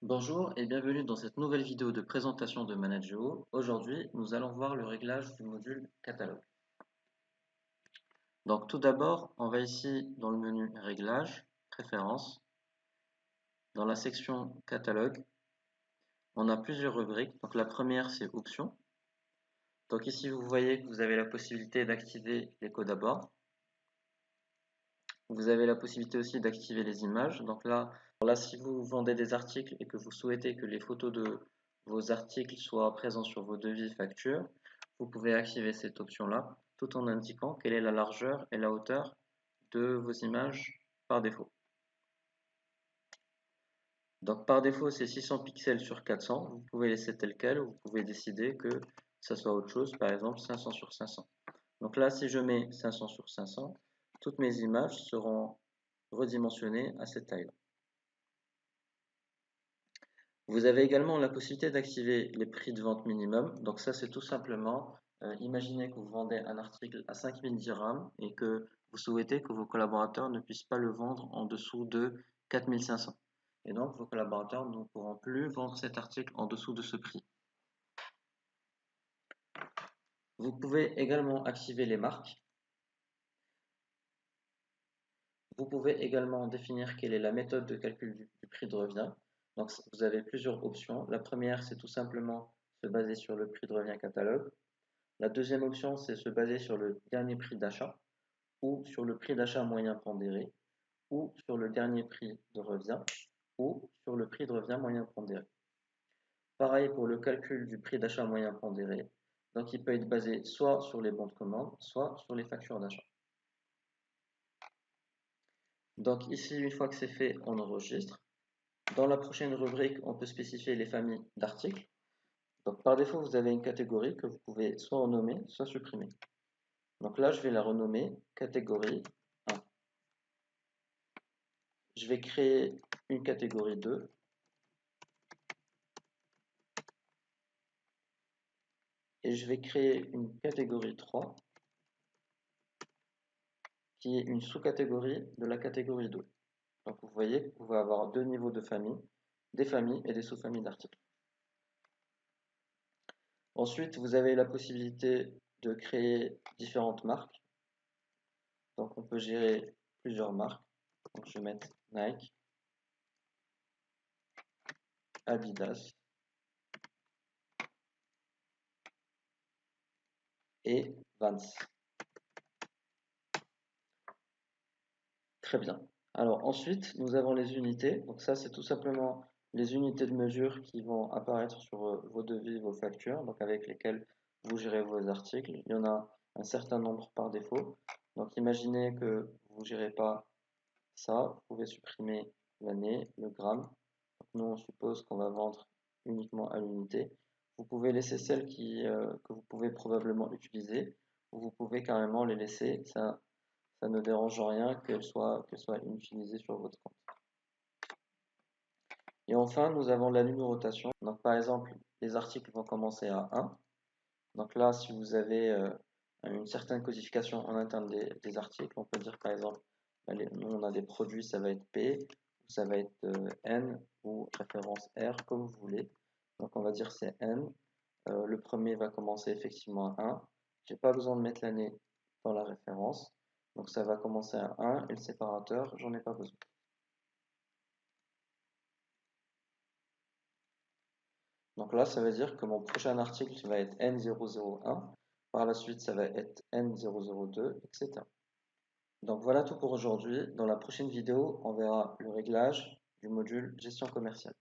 Bonjour et bienvenue dans cette nouvelle vidéo de présentation de Manageo. Aujourd'hui, nous allons voir le réglage du module catalogue. Donc tout d'abord, on va ici dans le menu Réglages, Préférences. Dans la section Catalogue, on a plusieurs rubriques. Donc la première, c'est Options. Donc ici, vous voyez que vous avez la possibilité d'activer les codes à bord. Vous avez la possibilité aussi d'activer les images. Donc là, si vous vendez des articles et que vous souhaitez que les photos de vos articles soient présents sur vos devis factures, vous pouvez activer cette option-là tout en indiquant quelle est la largeur et la hauteur de vos images par défaut. Donc par défaut, c'est 600 pixels sur 400. Vous pouvez laisser tel quel ou vous pouvez décider que ça soit autre chose, par exemple 500 sur 500. Donc là, si je mets 500 sur 500, toutes mes images seront redimensionnées à cette taille-là. Vous avez également la possibilité d'activer les prix de vente minimum. Donc ça, c'est tout simplement, imaginez que vous vendez un article à 5000 dirhams et que vous souhaitez que vos collaborateurs ne puissent pas le vendre en dessous de 4500. Et donc, vos collaborateurs ne pourront plus vendre cet article en dessous de ce prix. Vous pouvez également activer les marques. Vous pouvez également définir quelle est la méthode de calcul du prix de revient. Donc, vous avez plusieurs options. La première, c'est tout simplement se baser sur le prix de revient catalogue. La deuxième option, c'est se baser sur le dernier prix d'achat ou sur le prix d'achat moyen pondéré ou sur le dernier prix de revient ou sur le prix de revient moyen pondéré. Pareil pour le calcul du prix d'achat moyen pondéré. Donc, il peut être basé soit sur les bons de commande, soit sur les factures d'achat. Donc ici, une fois que c'est fait, on enregistre. Dans la prochaine rubrique, on peut spécifier les familles d'articles. Donc par défaut, vous avez une catégorie que vous pouvez soit renommer, soit supprimer. Donc là, je vais la renommer catégorie 1. Je vais créer une catégorie 2 et je vais créer une catégorie 3 qui est une sous-catégorie de la catégorie 2. Donc vous voyez que vous pouvez avoir deux niveaux de famille, des familles et des sous-familles d'articles. Ensuite, vous avez la possibilité de créer différentes marques. Donc on peut gérer plusieurs marques. Donc je vais mettre Nike, Adidas et Vans. Très bien. Alors ensuite, nous avons les unités. Donc ça, c'est tout simplement les unités de mesure qui vont apparaître sur vos devis, vos factures, donc avec lesquelles vous gérez vos articles. Il y en a un certain nombre par défaut. Donc imaginez que vous ne gérez pas ça, vous pouvez supprimer l'année, le gramme. Donc, nous, on suppose qu'on va vendre uniquement à l'unité. Vous pouvez laisser celles que vous pouvez probablement utiliser, ou vous pouvez carrément les laisser. Ça ne dérange rien qu'elles soient inutilisées sur votre compte. Et enfin, nous avons la numérotation. Donc, par exemple, les articles vont commencer à 1. Donc là, si vous avez une certaine codification en interne des articles, on peut dire par exemple, nous on a des produits, ça va être P, ou ça va être N, ou référence R, comme vous voulez. Donc on va dire c'est N. Le premier va commencer effectivement à 1. J'ai pas besoin de mettre l'année dans la référence. Donc ça va commencer à 1 et le séparateur, j'en ai pas besoin. Donc là, ça veut dire que mon prochain article va être N001. Par la suite, ça va être N002, etc. Donc voilà tout pour aujourd'hui. Dans la prochaine vidéo, on verra le réglage du module gestion commerciale.